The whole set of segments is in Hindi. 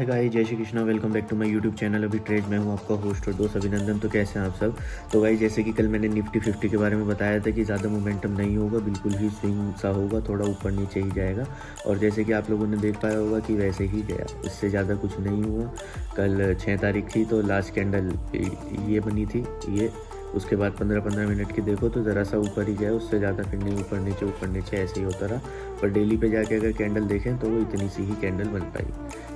हाय गाइस, जय Shri Krishna. Welcome back to my YouTube channel Abhi trade. मैं हूं आपका होस्ट और दोस्त अभिनंदन। तो कैसे हैं आप सब। तो गाइस, जैसे कि कल मैंने निफ्टी 50 के बारे में बताया था कि ज़्यादा मोमेंटम नहीं होगा, बिल्कुल ही स्विंग सा होगा, थोड़ा ऊपर नीचे ही जाएगा। और जैसे कि आप लोगों ने देख पाया होगा कि वैसे ही गया, इससे ज़्यादा कुछ नहीं हुआ। कल 6 तारीख थी तो लास्ट कैंडल ये बनी थी, ये उसके बाद 15-15 मिनट की देखो तो ज़रा सा ऊपर ही गया, उससे ज़्यादा फिर नहीं, ऊपर नीचे ऐसे ही होता रहा। पर डेली पे जाके अगर कैंडल देखें तो वो इतनी सी ही कैंडल बन पाई,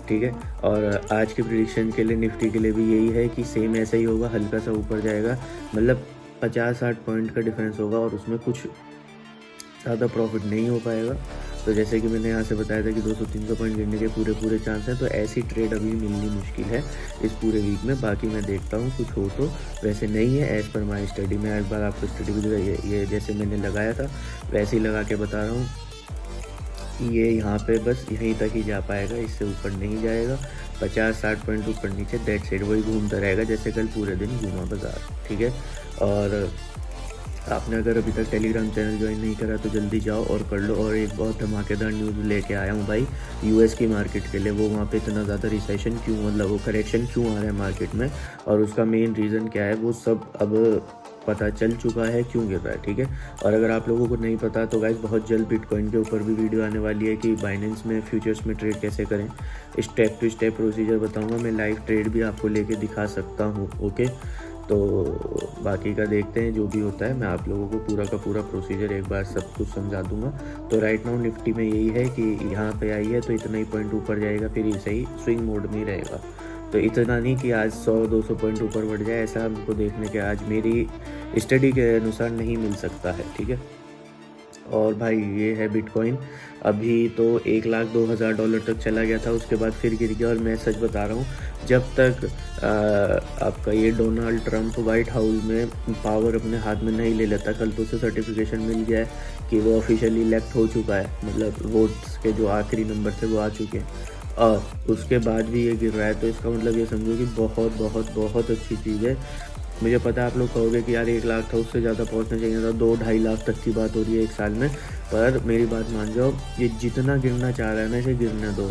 ठीक है। और आज के प्रिडिक्शन के लिए निफ्टी के लिए भी यही है कि सेम ऐसा ही होगा, हल्का सा ऊपर जाएगा, मतलब 50-60 पॉइंट का डिफरेंस होगा और उसमें कुछ ज़्यादा प्रॉफिट नहीं हो पाएगा। तो जैसे कि मैंने यहाँ से बताया था कि 200-300 पॉइंट गिरने के पूरे चांस हैं, तो ऐसी ट्रेड अभी मिलनी मुश्किल है इस पूरे वीक में। बाकी मैं देखता हूँ कुछ हो तो, वैसे नहीं है एज़ पर माई स्टडी। मैं एक बार आपको स्टडी भी ये जैसे मैंने लगाया था वैसे ही लगा के बता रहा हूँ। ये यहाँ पे बस यहीं तक ही जा पाएगा, इससे ऊपर नहीं जाएगा। 50-60 पॉइंट ऊपर नीचे दैट साइड वही घूमता रहेगा जैसे कल पूरे दिन घूमा बाजार, ठीक है। और आपने अगर अभी तक टेलीग्राम चैनल ज्वाइन नहीं करा तो जल्दी जाओ और कर लो। और एक बहुत धमाकेदार न्यूज़ लेके आया हूँ भाई यूएस की मार्केट के लिए। वो वहाँ पे इतना ज़्यादा रिसेशन क्यों, मतलब वो करेक्शन क्यों आ रहा है मार्केट में और उसका मेन रीज़न क्या है, वो सब अब पता चल चुका है क्यों गिर रहा है, ठीक है। और अगर आप लोगों को नहीं पता तो गाइस बहुत जल्द बिटकॉइन के ऊपर भी वीडियो आने वाली है कि बाइनेंस में फ्यूचर्स में ट्रेड कैसे करें। स्टेप टू स्टेप प्रोसीजर बताऊंगा मैं, लाइव ट्रेड भी आपको लेके दिखा सकता हूँ, ओके। तो बाकी का देखते हैं, जो भी होता है मैं आप लोगों को पूरा का पूरा प्रोसीजर एक बार सब कुछ समझा दूंगा। तो राइट नाउ निफ्टी में यही है कि यहाँ पे आई है तो इतना ही पॉइंट ऊपर जाएगा, फिर ऐसे ही स्विंग मोड में ही रहेगा। तो इतना नहीं कि आज 100-200 पॉइंट ऊपर बढ़ जाए, ऐसा हमको देखने के आज मेरी स्टडी के अनुसार नहीं मिल सकता है, ठीक है। और भाई ये है बिटकॉइन, अभी तो $1,02,000 तक चला गया था, उसके बाद फिर गिर गया। और मैं सच बता रहा हूँ, जब तक आपका ये डोनाल्ड ट्रंप वाइट हाउस में पावर अपने हाथ में नहीं ले लेता, कल तो उसे सर्टिफिकेशन मिल गया है कि वो ऑफिशियली इलेक्ट हो चुका है, मतलब वोट्स के जो आखिरी नंबर थे वो आ चुके हैं, और उसके बाद भी ये गिर रहा है, तो इसका मतलब ये समझो कि बहुत बहुत बहुत अच्छी चीज़ है। मुझे पता है आप लोग कहोगे कि यार 1 लाख था, उससे ज़्यादा पहुंचना चाहिए था, 2-2.5 लाख तक की बात हो रही है एक साल में। पर मेरी बात मान जाओ, ये जितना गिरना चाह रहा है ना इसे गिरने दो,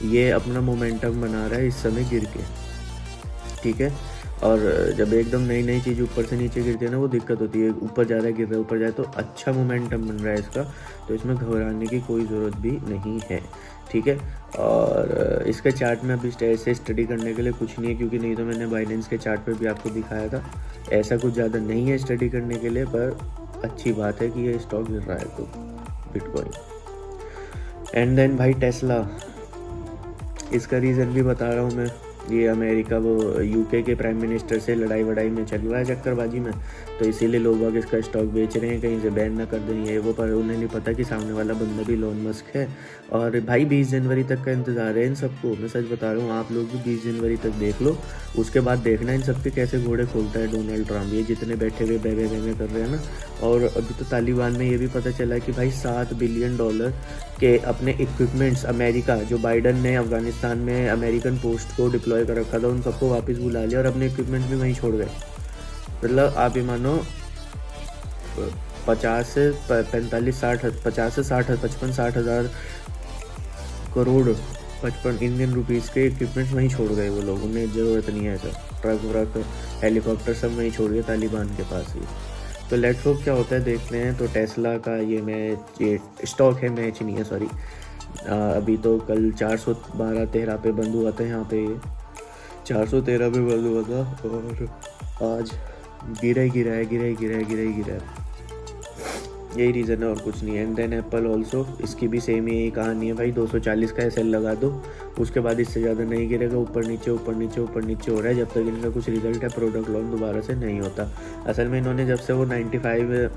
ये अपना मोमेंटम बना रहा है इस समय गिर के, ठीक है। और जब एकदम नई नई चीज़ ऊपर से नीचे गिरती है ना, वो दिक्कत होती है। ऊपर जा रहा है, गिर रहा है, ऊपर जाए तो अच्छा मोमेंटम बन रहा है इसका, तो इसमें घबराने की कोई ज़रूरत भी नहीं है, ठीक है। और इसके चार्ट में अभी ऐसे स्टडी करने के लिए कुछ नहीं है, क्योंकि नहीं तो मैंने बाइनेंस के चार्ट पे भी आपको दिखाया था। ऐसा कुछ ज़्यादा नहीं है स्टडी करने के लिए, पर अच्छी बात है कि ये स्टॉक गिर रहा है तो बिटकॉइन। एंड देन भाई टेस्ला, इसका रीज़न भी बता रहा हूँ मैं। ये अमेरिका वो यूके के प्राइम मिनिस्टर से लड़ाई वड़ाई में चल रहा है, चक्करबाजी में, तो इसीलिए लोग बाग इसका स्टॉक बेच रहे हैं, कहीं से बैन ना कर दें ये वो। पर उन्हें नहीं पता कि सामने वाला बंदा भी इलॉन मस्क है। और भाई 20 जनवरी तक का इंतज़ार है इन सबको, मैं सच बता रहा हूँ। आप लोग भी 20 जनवरी तक देख लो, उसके बाद देखना इन सब के कैसे घोड़े खोलता है डोनाल्ड ट्रम्प। ये जितने बैठे हुए बे कर रहे हैं ना। और अभी तो तालिबान में ये भी पता चला कि भाई $7 बिलियन के अपने इक्विपमेंट्स, अमेरिका जो बाइडन ने अफगानिस्तान में अमेरिकन पोस्ट को डिप्लॉय कर रखा था, उन सबको वापस बुला लिया और अपने इक्विपमेंट्स भी वहीं छोड़ गए। मतलब आप ये मानो 50 से 45-60, 50 से 60, 55-60 हज़ार करोड़ 55 इंडियन रुपीज़ के इक्विपमेंट्स वहीं छोड़ गए वो लोग। उन्हें ज़रूरत नहीं है ऐसा, ट्रक व्रक हेलीकॉप्टर सब वहीं छोड़ गए तालिबान के पास ही। तो लेट्स होप क्या होता है, देखते हैं। तो टेस्ला का ये मैच, ये स्टॉक है, मैच नहीं है सॉरी। अभी तो कल 412-13 पे बंद हुआ था, यहाँ पे ये 413 पे बंद हुआ था, और आज गिरा ही गिरा है। यही रीज़न है और कुछ नहीं है। एंड देन एप्पल ऑल्सो, इसकी भी सेम यही कहानी है भाई। 240 का SL लगा दो, उसके बाद इससे ज़्यादा नहीं गिरेगा, ऊपर नीचे हो रहा है जब तक इनका कुछ रिजल्ट है, प्रोडक्ट लॉन्च दोबारा से नहीं होता। असल में इन्होंने जब से वो $95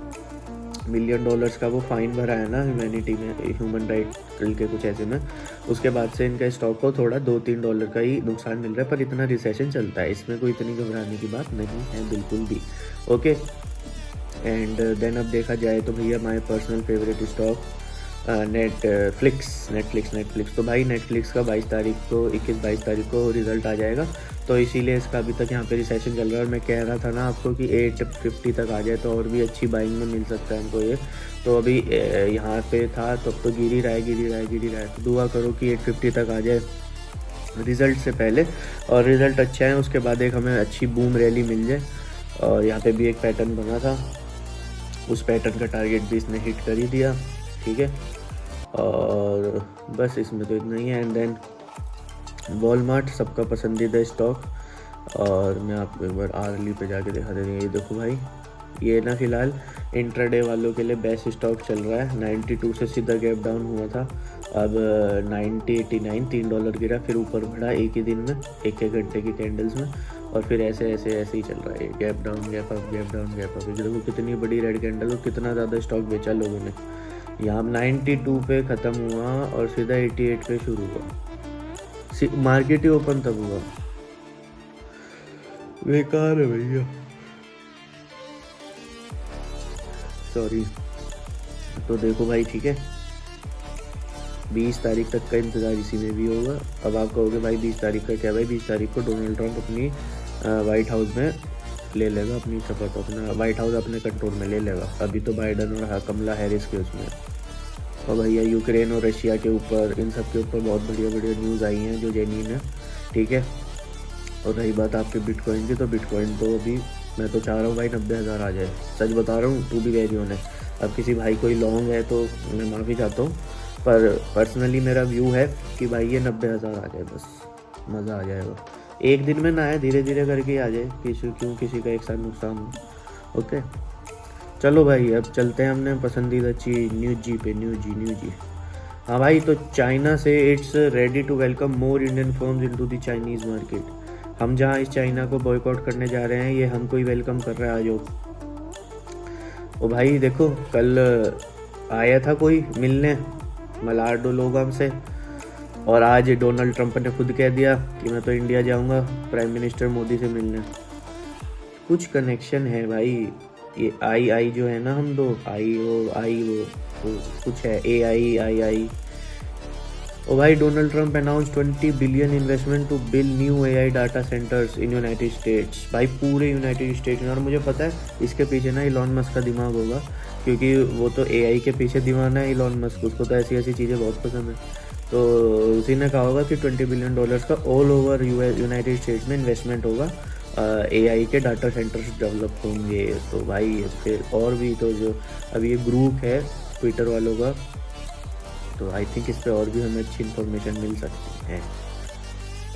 मिलियन का वो फाइन भरा है ना ह्यूमैनिटी में, ह्यूमन राइट के कुछ ऐसे में, उसके बाद से इनका स्टॉक को थोड़ा $2-3 का ही नुकसान मिल रहा है। पर इतना रिसेशन चलता है, इसमें कोई इतनी घबराने की बात नहीं है बिल्कुल भी, ओके। एंड देन अब देखा जाए तो भैया my personal favourite stock Netflix. तो भाई नेटफ्लिक्स का 21-22 तारीख को रिजल्ट आ जाएगा, तो इसीलिए इसका अभी तक यहाँ पे रिसेशन चल रहा है। और मैं कह रहा था ना आपको कि 850 तक आ जाए तो और भी अच्छी बाइंग में मिल सकता है हमको ये। तो अभी यहाँ पे था तो अब तो गिर ही रहा है। तो दुआ करो कि 850 तक आ जाए रिज़ल्ट से पहले, और रिज़ल्ट अच्छा है उसके बाद एक हमें अच्छी बूम रैली मिल जाए। और यहाँ पे भी एक पैटर्न बना था, उस पैटर्न का टारगेट भी इसने हिट कर ही दिया, ठीक है। और बस इसमें तो इतना ही है। एंड देन वॉलमार्ट सबका पसंदीदा स्टॉक, और मैं आपको एक बार आर्ली पे जाके दिखा देती हूँ। ये देखो भाई, ये ना फिलहाल इंट्राडे वालों के लिए बेस्ट स्टॉक चल रहा है। 92 से सीधा गैप डाउन हुआ था, अब 90-89 $3 गिरा, फिर ऊपर बढ़ा एक ही दिन में, एक एक घंटे की कैंडल्स में, और फिर ऐसे ही चल रहा है, gap down gap up gap down gap up. देखो कितनी बड़ी रेड कैंडल और कितना ज़्यादा स्टॉक बेचा लोगों ने। यहाँ 92 पे ख़त्म हुआ और सीधा 88 पे शुरू हुआ, मार्केट ही ओपन तब हुआ। बेकार है भैया, सॉरी। तो देखो भाई, ठीक है, 20 तारीख तक का इंतज़ार इसी में भी होगा। अब आप कहोगे भाई 20 तारीख का क्या? भाई 20 तारीख को डोनाल्ड ट्रंप अपनी वाइट हाउस में ले लेगा अपनी शपथ, अपना वाइट हाउस अपने कंट्रोल में ले लेगा। अभी तो बाइडन और कमला हैरिस के उसमें। और भैया यूक्रेन और रशिया के ऊपर, इन सब के ऊपर बहुत बढ़िया बढ़िया न्यूज़ आई हैं जो जेन्युइन है, ठीक है। और रही बात आपके बिटकॉइन की, तो बिटकॉइन तो अभी मैं तो चाह रहा हूँ भाई 90,000 आ जाए, सच बता रहा हूँ, टू बी वेरी ऑनेस्ट। अब किसी भाई कोई लॉन्ग है तो मैं माफ़ी चाहता हूँ, पर पर्सनली मेरा व्यू है कि भाई ये 90,000 आ जाए, बस मज़ा आ जाएगा। एक दिन में ना आए, धीरे धीरे करके आ जाए, किसी का एक साथ नुकसान हो। ओके चलो भाई, अब चलते हैं हमने पसंदीदा चीज़ न्यूज जी। हाँ भाई, तो चाइना से it's ready to welcome more Indian firms into the Chinese market. हम जहाँ इस चाइना को बॉयकॉट करने जा रहे हैं, ये हमको ही वेलकम कर रहा है, आज हो। ओ भाई देखो, कल आया था कोई मिलने मलाडो लोग हमसे, और आज डोनाल्ड ट्रंप ने खुद कह दिया कि मैं तो इंडिया जाऊंगा प्राइम मिनिस्टर मोदी से मिलने। कुछ कनेक्शन है भाई। ये आई जो है ना, हम दो आई वो कुछ है, आई। ओ भाई, Donald Trump announce 20 billion investment to build new AI data centres in United States. भाई पूरे यूनाइटेड स्टेट्स में। और मुझे पता है इसके पीछे ना इलॉन मस्क का दिमाग होगा, क्योंकि वो तो AI के पीछे दीवाना है इलॉन मस्क, उसको तो ऐसी चीज़ें बहुत पसंद है। तो उसी ने कहा होगा कि $20 बिलियन का ऑल ओवर यूनाइटेड स्टेट्स में इन्वेस्टमेंट होगा, AI के डाटा सेंटर्स डेवलप होंगे। तो भाई फिर और भी, तो जो अभी ये ग्रुप है ट्विटर वालों का, तो आई थिंक इस पर और भी हमें अच्छी इन्फॉर्मेशन मिल सकती है।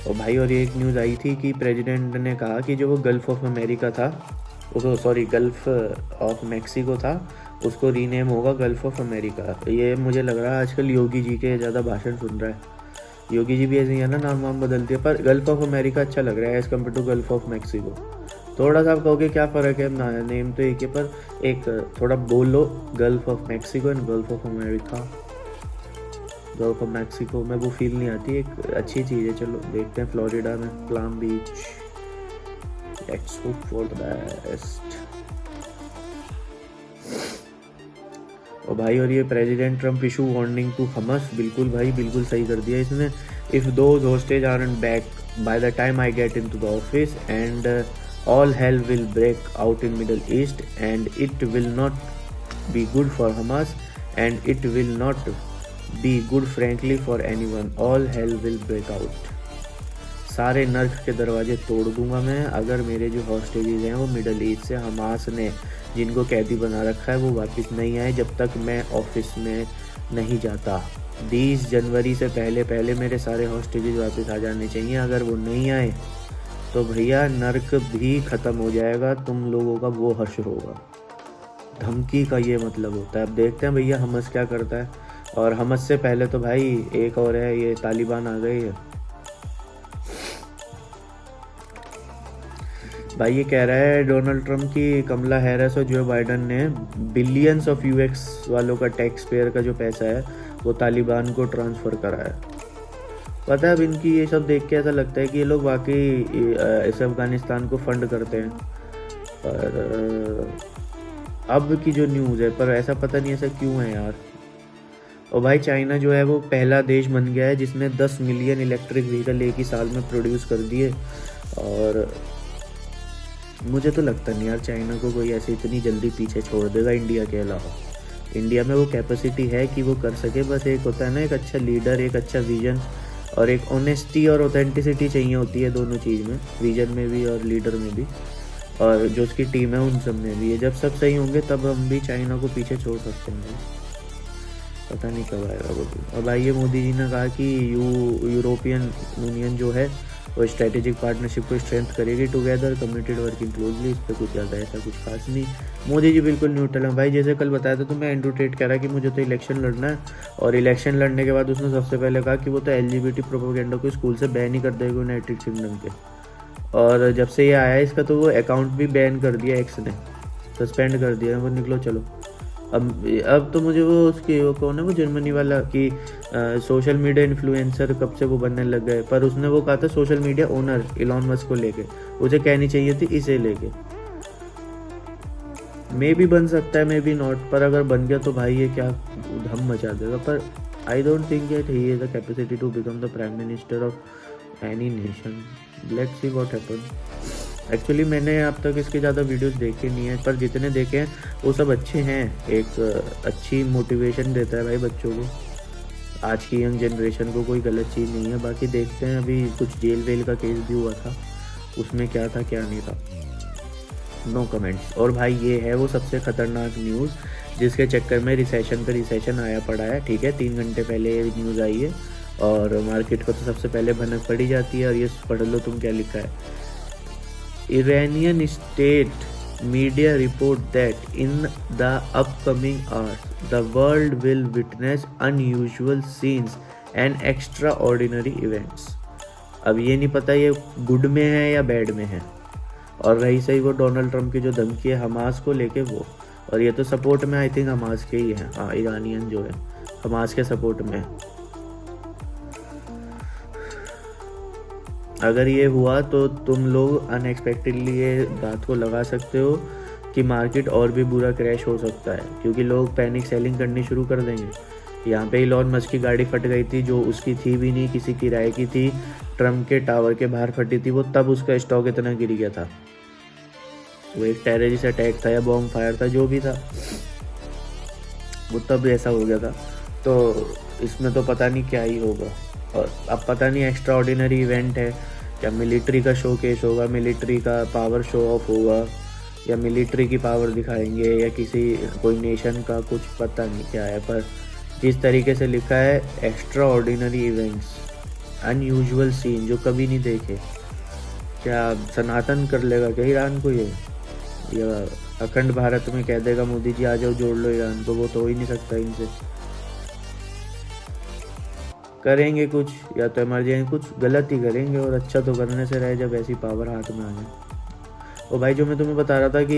और भाई, और ये एक न्यूज़ आई थी कि प्रेसिडेंट ने कहा कि जो वो गल्फ़ ऑफ अमेरिका था, गल्फ़ ऑफ मैक्सिको था, उसको रीनेम होगा गल्फ़ ऑफ अमेरिका। ये मुझे लग रहा है आजकल योगी जी के ज़्यादा भाषण सुन रहा है। योगी जी भी ऐसे ही है ना, नाम वाम बदलती है, पर गल्फ़ ऑफ अमेरिका अच्छा लग रहा है as compared to Gulf of Mexico. थोड़ा सा आप कहोगे क्या फ़र्क है, नेम तो एक है, पर एक थोड़ा बोलो, gulf of Mexico and gulf of America. Gulf of Mexico में वो फील नहीं आती, एक अच्छी चीज़ है। चलो देखते हैं फ्लोरिडा में Palm Beach, let's hope for the best. और भाई, और ये president Trump issue warning to Hamas, बिल्कुल भाई, बिल्कुल सही कर दिया इसने। If those hostage aren't back by the time I get into the office and all hell will break out in Middle East and it will not be good for Hamas and it will not be good frankly for anyone, all hell will break out। सारे नर्क के दरवाजे तोड़ दूंगा मैं अगर मेरे जो हॉस्टेजेस हैं वो मिडल ईस्ट से हमास ने जिनको कैदी बना रखा है वो वापस नहीं आए, जब तक मैं ऑफिस में नहीं जाता। 20 जनवरी से पहले मेरे सारे हॉस्टेजेस वापस आ जाने चाहिए। अगर वो नहीं आए तो भैया नर्क भी ख़त्म हो जाएगा, तुम लोगों का वो हश्र होगा। धमकी का ये मतलब होता है। अब देखते हैं भैया हमास क्या करता है। और हमास से पहले तो भाई एक और है, ये तालिबान आ गई है भाई। ये कह रहा है डोनाल्ड ट्रंप की कमला हैरिस और जो बाइडन ने बिलियंस ऑफ यूएस वालों का टैक्स पेयर का जो पैसा है वो तालिबान को ट्रांसफ़र करा है। पता है, अब इनकी ये सब देख के ऐसा लगता है कि ये लोग वाकई इस अफ़गानिस्तान को फंड करते हैं। पर अब की जो न्यूज़ है, पर ऐसा पता नहीं ऐसा क्यों है यार। और भाई चाइना जो है वो पहला देश बन गया है जिसने 10 मिलियन इलेक्ट्रिक व्हीकल एक ही साल में प्रोड्यूस कर दिए। और मुझे तो लगता नहीं यार चाइना को कोई ऐसे इतनी जल्दी पीछे छोड़ देगा इंडिया के अलावा। इंडिया में वो कैपेसिटी है कि वो कर सके, बस एक होता है ना एक अच्छा लीडर, एक अच्छा विजन और एक ऑनेस्टी और ऑथेंटिसिटी चाहिए होती है दोनों चीज़ में, विजन में भी और लीडर में भी, और जो उसकी टीम है उन सब में भी है। जब सब सही होंगे तब हम भी चाइना को पीछे छोड़ सकते हैं। पता नहीं कब आएगा वो दिन। और भाई ये मोदी जी ने कहा कि यूरोपियन यूनियन जो है वो स्ट्रेटेजिक पार्टनरशिप को स्ट्रेंथ करेगी टुगेदर, कम्युनिटेड वर्किंग क्लोजली। इस पर कुछ ज़्यादा ऐसा कुछ खास नहीं। मोदी जी बिल्कुल न्यूट्रल है भाई। जैसे कल बताया था तो मैं एंड्रू टेट कह रहा कि मुझे तो इलेक्शन लड़ना है, और इलेक्शन लड़ने के बाद उसने सबसे पहले कहा कि वो तो LGBT प्रोपेगेंडा को स्कूल से बैन ही कर देगा यूनाइटेड किंगडम के। और जब से ये आया है इसका तो वो अकाउंट भी बैन कर दिया, एक्स ने सस्पेंड कर दिया, वो निकलो चलो। अब तो मुझे वो उसकी वो कौन है वो जर्मनी वाला कि सोशल मीडिया इन्फ्लुएंसर कब से वो बनने लग गए, पर उसने वो कहा था social media owner Elon Musk को लेके, उसे कहनी चाहिए थी इसे लेके। मे भी बन सकता है, मे बी नॉट, पर अगर बन गया तो भाई ये क्या धम मचा देगा। पर I don't think that he has the capacity to become the prime minister of any nation. Let's see what happen. Actually मैंने अब तक इसके ज़्यादा वीडियोस देखे नहीं है, पर जितने देखे हैं वो सब अच्छे हैं। एक अच्छी मोटिवेशन देता है भाई बच्चों को, आज की यंग जनरेशन को, कोई गलत चीज़ नहीं है। बाकी देखते हैं, अभी कुछ जेल वेल का केस भी हुआ था, उसमें क्या था क्या नहीं था, नो कमेंट्स। और भाई ये है वो सबसे ख़तरनाक न्यूज़ जिसके चक्कर में रिसेशन पे रिसेशन आया पड़ा है। ठीक है, 3 घंटे पहले ये न्यूज़ आई है और मार्केट को तो सबसे पहले भनक पड़ी जाती है। और ये पढ़ लो तुम क्या लिखा है। Iranian state media report that in the upcoming hours, the world will witness unusual scenes and extraordinary events. अब ये नहीं पता ये गुड में है या बैड में है। और रही सही वो डोनाल्ड ट्रम्प की जो धमकी है हमास को लेके वो, और ये तो सपोर्ट में आई थिंक हमास के ही हैं। हाँ, ईरानियन जो है हमास के सपोर्ट में। अगर ये हुआ तो तुम लोग अनएक्सपेक्टेडली ये बात को लगा सकते हो कि मार्केट और भी बुरा क्रैश हो सकता है, क्योंकि लोग पैनिक सेलिंग करनी शुरू कर देंगे। यहाँ पे इलॉन मस्क की गाड़ी फट गई थी, जो उसकी थी भी नहीं, किसी किराए की थी, ट्रम्प के टावर के बाहर फटी थी वो, तब उसका स्टॉक इतना गिर गया था। वो एक टेररिस्ट अटैक था या बॉम्ब फायर था, जो भी था वो तब ऐसा हो गया था। तो इसमें तो पता नहीं क्या ही होगा। और अब पता नहीं एक्स्ट्रा ऑर्डिनरी इवेंट है क्या, मिलिट्री का शो केस होगा, मिलिट्री का पावर शो ऑफ होगा, या मिलिट्री की पावर दिखाएंगे, या किसी कोई नेशन का, कुछ पता नहीं क्या है। पर जिस तरीके से लिखा है extraordinary events, unusual scene जो कभी नहीं देखे, क्या सनातन कर लेगा क्या ईरान को ये, या अखंड भारत में कह देगा मोदी जी आ जाओ जोड़ लो ईरान को, वो तो हो ही नहीं सकता इनसे। करेंगे कुछ, या तो इमरजेंसी कुछ गलत ही करेंगे, और अच्छा तो करने से रहे जब ऐसी पावर हाथ में आ जाए। और भाई जो मैं तुम्हें बता रहा था कि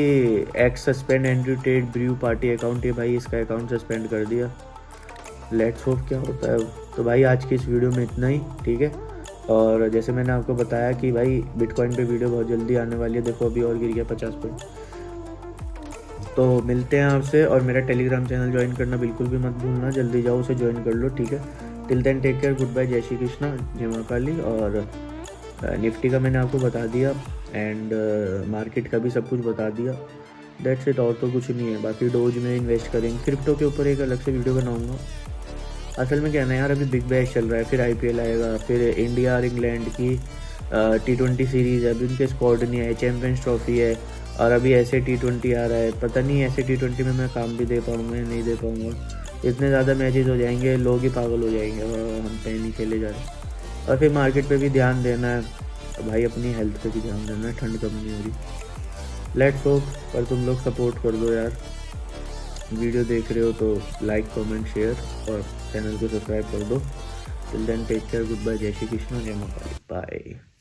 X suspend Andrew Tate brew party account, ये भाई इसका अकाउंट सस्पेंड कर दिया। लेट्स होप क्या होता है। तो भाई आज की इस वीडियो में इतना ही, ठीक है। और जैसे मैंने आपको बताया कि भाई बिटकॉइन पे वीडियो बहुत जल्दी आने वाली है। देखो अभी और गिर गया 50 पॉइंट। तो मिलते हैं आपसे, और मेरा टेलीग्राम चैनल ज्वाइन करना बिल्कुल भी मत भूलना, जल्दी जाओ उसे ज्वाइन कर लो, ठीक है। Till then take care, goodbye, जय श्री कृष्णा, जय माँ काली। और निफ्टी का मैंने आपको बता दिया, एंड मार्केट का भी सब कुछ बता दिया। दैट्स इट, और तो कुछ नहीं है। बाकी डोज में इन्वेस्ट करेंगे, क्रिप्टो के ऊपर एक अलग से वीडियो बनाऊंगा। असल में क्या है ना यार, अभी बिग बैश चल रहा है, फिर IPL आएगा, फिर इंडिया और इंग्लैंड की T20 सीरीज़ है, अभी उनके स्क्वाड नहीं है, चैम्पियंस ट्रॉफी है, और अभी ऐसे T20 आ रहा है। पता नहीं ऐसे T20 में मैं काम भी दे पाऊँगा या नहीं दे पाऊँगा। इतने ज़्यादा मैचेस हो जाएंगे, लोग ही पागल हो जाएंगे, और हम पे नहीं खेले जा रहे। और फिर मार्केट पे भी ध्यान देना है भाई, अपनी हेल्थ पे भी ध्यान देना है, ठंड कम नहीं हो रही। लेट्स होप, पर तुम लोग सपोर्ट कर दो यार। वीडियो देख रहे हो तो लाइक कमेंट शेयर, और चैनल को सब्सक्राइब कर दो। Till then take care, goodbye, जय श्री कृष्ण, जय माँ काली, बाय।